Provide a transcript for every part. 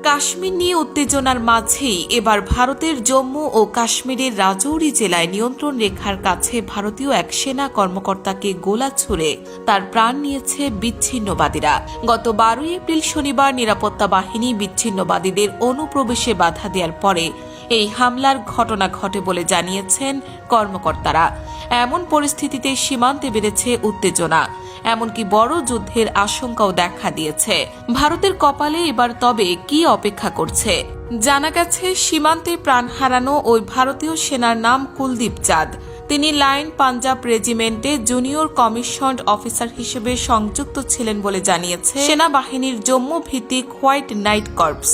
কাশ্মীর নিয়ে উত্তেজনার মাঝেই এবার ভারতের জম্মু ও কাশ্মীরের রাজৌরি জেলায় নিয়ন্ত্রণ রেখার কাছে ভারতীয় এক সেনা কর্মকর্তাকে গোলা ছুড়ে তার প্রাণ নিয়েছে বিচ্ছিন্নবাদীরা। গত 12 এপ্রিল শনিবার নিরাপত্তা বাহিনী বিচ্ছিন্নবাদীদের অনুপ্রবেশে বাধা দেওয়ার পরে এই হামলার ঘটনা ঘটে বলে জানিয়েছেন কর্মকর্তারা। এমন পরিস্থিতিতে সীমান্তে বেড়েছে উত্তেজনা, এমনকি বড় যুদ্ধের আশঙ্কাও দেখা দিয়েছে। ভারতের কপালে এবার তবে কি অপেক্ষা করছে? জানা গেছে, সীমান্তে প্রাণ হারানো ওই ভারতীয় সেনার নাম কুলদীপ চাঁদ। তিনি লাইন পাঞ্জাব রেজিমেন্টে জুনিয়র কমিশনড অফিসার হিসেবে সংযুক্ত ছিলেন বলে জানিয়েছে সেনাবাহিনীর জম্মু ভিত্তিক হোয়াইট নাইট কর্পস।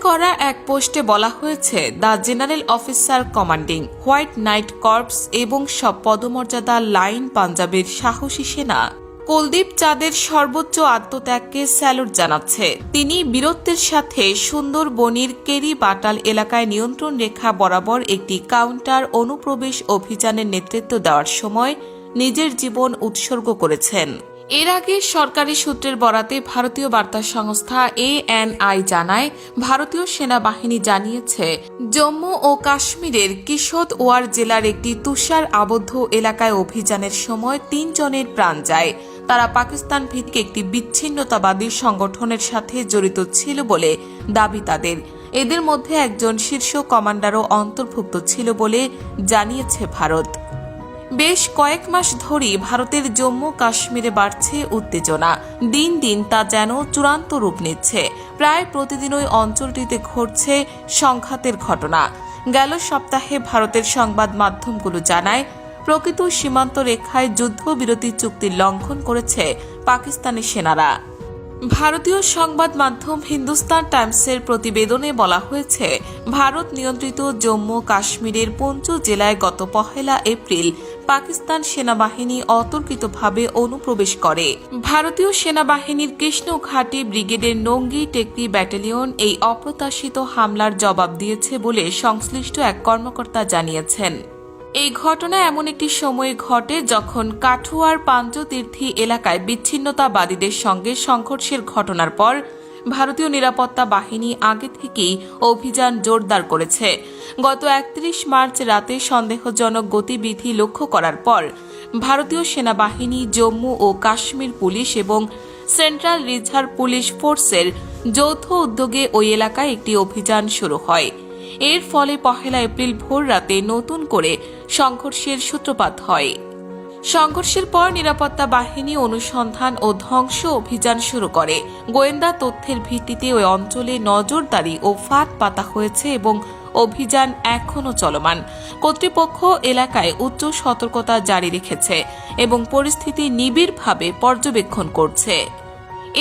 করা এক পোস্টে বলা হয়েছে, the general officer commanding white night corps এবং সব পদমর্যাদা লাইন পাঞ্জাবের সাহসী সেনা কুলদীপ চাঁদের সর্বোচ্চ আত্মত্যাগকে স্যালুট জানাচ্ছে। তিনি বীরত্বের সাথে সুন্দরবনির কেরি বাটাল এলাকায় নিয়ন্ত্রণ রেখা বরাবর একটি কাউন্টার অনুপ্রবেশ অভিযানের নেতৃত্ব দেওয়ার সময় নিজের জীবন উৎসর্গ করেছেন। এর আগে সরকারি সূত্রের বরাতে ভারতীয় বার্তা সংস্থা ANI জানায়, ভারতীয় সেনাবাহিনী জানিয়েছে জম্মু ও কাশ্মীরের কিশতওয়াড় জেলার একটি তুষার আবদ্ধ এলাকায় অভিযানের সময় 3 জনের প্রাণ যায়। তারা পাকিস্তান ভিত্তিক একটি বিচ্ছিন্নতাবাদী সংগঠনের সাথে জড়িত ছিল বলে দাবি তাদের। এদের মধ্যে একজন শীর্ষ কমান্ডারও অন্তর্ভুক্ত ছিল বলে জানিয়েছে ভারত। বেশ কয়েক মাস ধরেই ভারতের জম্মু কাশ্মীরে বাড়ছে উত্তেজনা। দিন দিন তা যেন চূড়ান্ত রূপ নিচ্ছে। প্রায় প্রতিদিনই অঞ্চলটিতে ঘটছে সংঘাতের ঘটনা। গেল সপ্তাহে ভারতের সংবাদ মাধ্যমগুলো জানায়, প্রকৃত সীমান্ত রেখায় যুদ্ধবিরতি চুক্তির লঙ্ঘন করেছে পাকিস্তানি সেনারা। ভারতীয় সংবাদ মাধ্যম হিন্দুস্তান টাইমসের প্রতিবেদনে বলা হয়েছে, ভারত নিয়ন্ত্রিত জম্মু কাশ্মীরের পুঞ্চ জেলায় গত 1 এপ্রিল পাকিস্তান সেনাবাহিনী অতর্কিতভাবে অনুপ্রবেশ করে। ভারতীয় সেনাবাহিনীর কৃষ্ণঘাটি ব্রিগেডের নঙ্গি টেকরি ব্যাটালিয়ন এই অপ্রত্যাশিত হামলার জবাব দিয়েছে বলে সংশ্লিষ্ট এক কর্মকর্তা জানিয়েছেন। এই ঘটনা এমন একটি সময়ে ঘটে যখন কাঠুয়ার পাঞ্জতীর্থী এলাকায় বিচ্ছিন্নতাবাদীদের সঙ্গে সংঘর্ষের ঘটনার পর ভারতীয় নিরাপত্তা বাহিনী আগে থেকেই অভিযান জোরদার করেছে। গত 31 মার্চ রাতে সন্দেহজনক গতিবিধি লক্ষ্য করার পর ভারতীয় সেনাবাহিনী, জম্মু ও কাশ্মীর পুলিশ এবং সেন্ট্রাল রিজার্ভ পুলিশ ফোর্সের যৌথ উদ্যোগে ওই এলাকায় একটি অভিযান শুরু হয়। এর ফলে 1 এপ্রিল ভোর রাতে নতুন করে সংঘর্ষের সূত্রপাত হয়। সংঘর্ষের পর নিরাপত্তা বাহিনী অনুসন্ধান ও ধ্বংস অভিযান শুরু করে। গোয়েন্দা তথ্যের ভিত্তিতে ওই অঞ্চলে নজরদারি ও ফাঁদ পাতা হয়েছে এবং অভিযান এখনও চলমান। কর্তৃপক্ষ এলাকায় উচ্চ সতর্কতা জারি রেখেছে এবং পরিস্থিতি নিবিড়ভাবে পর্যবেক্ষণ করছে।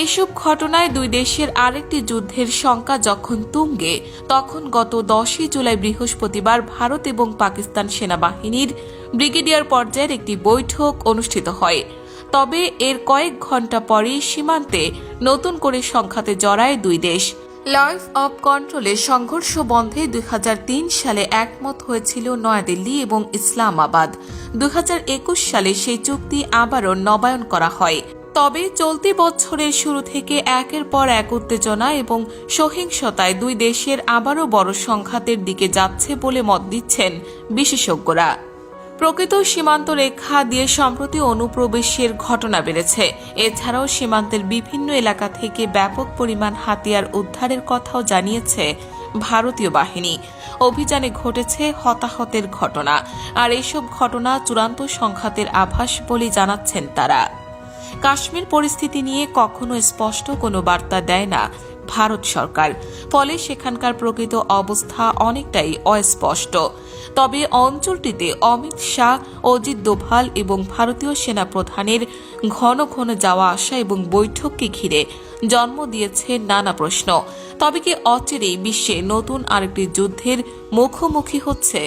এসব ঘটনায় দুই দেশের আরেকটি যুদ্ধের শঙ্কা যখন তুঙ্গে, তখন গত 10 জুলাই বৃহস্পতিবার ভারত এবং পাকিস্তান সেনাবাহিনীর ব্রিগেডিয়ার পর্যায়ের একটি বৈঠক অনুষ্ঠিত হয়। তবে এর কয়েক ঘণ্টা পরেই সীমান্তে নতুন করে সংঘাতে জড়ায় দুই দেশ। লাইফ অব কন্ট্রোলে সংঘর্ষ বন্ধে 2003 সালে একমত হয়েছিল নয়াদিল্লি এবং ইসলামাবাদ। 2021 সালে সেই চুক্তি আবারও নবায়ন করা হয়। তবে চলতি বছরের শুরু থেকে একের পর এক উত্তেজনা এবং সহিংসতায় দুই দেশের আবারও বড় সংঘাতের দিকে যাচ্ছে বলে মত দিচ্ছেন বিশেষজ্ঞরা। প্রকৃত সীমান্ত রেখা দিয়ে সম্প্রতি অনুপ্রবেশের ঘটনা বেড়েছে। এছাড়াও সীমান্তের বিভিন্ন এলাকা থেকে ব্যাপক পরিমাণ হাতিয়ার উদ্ধারের কথাও জানিয়েছে ভারতীয় বাহিনী। অভিযানে ঘটেছে হতাহতের ঘটনা, আর এসব ঘটনা চূড়ান্ত সংঘাতের আভাস বলে জানাচ্ছেন তারা। কাশ্মীর পরিস্থিতি নিয়ে কখনো স্পষ্ট কোনো বার্তা দেয় না ভারত সরকার, ফলে সেখানকার প্রকৃত অবস্থা অনেকটাই অস্পষ্ট। তবে অঞ্চলটিতে অমিত শাহ, অজিত দোভাল এবং ভারতীয় সেনাপ্রধানের ঘন ঘন যাওয়া আসা এবং বৈঠককে ঘিরে জন্ম দিয়েছে নানা প্রশ্ন। তবে কি অচিরেই বিশ্বে নতুন আরেকটি যুদ্ধের মুখোমুখি হচ্ছে